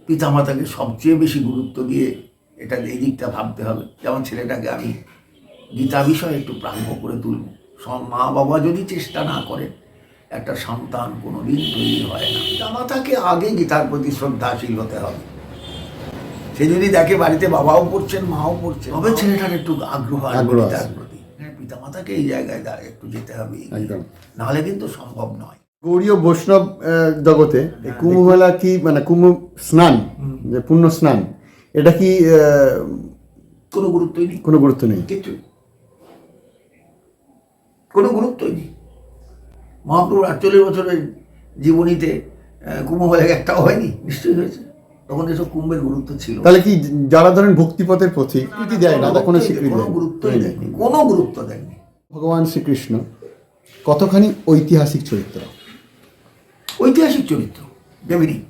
পিতামাতাকে সবচেয়ে বেশি গুরুত্ব দিয়ে এটা এই দিকটা ভাবতে হবে। যেমন ছেলেটাকে আমি গীতা বিষয়ে একটু প্রাজ্ঞ করে তুলব। সব মা বাবা যদি চেষ্টা না করে একটা সন্তান কোনোদিন তৈরি হয় না। পিতামাতাকে আগে গীতার প্রতি শ্রদ্ধাশীল হতে হবে। সে যদি দেখে বাড়িতে বাবাও পড়ছেন মাও পড়ছেন, তবে ছেলেটার একটু আগ্রহ গীতার প্রতি। পিতামাতাকে এই জায়গায় একটু যেতে হবে, নাহলে কিন্তু সম্ভব নয়। গৌড়ীয় বৈষ্ণব জগতে কুম্ভ মেলা কি মানে কুম্ভ স্নান, যে পুণ্য স্নান, এটা কি কোনো গুরুত্বই নেই? কোনো গুরুত্ব নেই, কিছু কোনো গুরুত্বই নেই। মহাপ্রভুর 48 বছরের জীবনীতে কুম্ভ মেলা একটাও হয়নি? নিশ্চয়ই হয়েছে। তখন এসব কুম্ভের গুরুত্ব ছিল। তাহলে কি যারা ধরেন ভক্তিপথের প্রতি স্বীকৃতি দেয় না, কোনো স্বীকৃতি কোনো গুরুত্বই দেয়নি, কোনো গুরুত্ব দেয়নি। ভগবান শ্রীকৃষ্ণ কতখানি ঐতিহাসিক চরিত্র? ঐতিহাসিক চরিত্র, ডেফিনিট।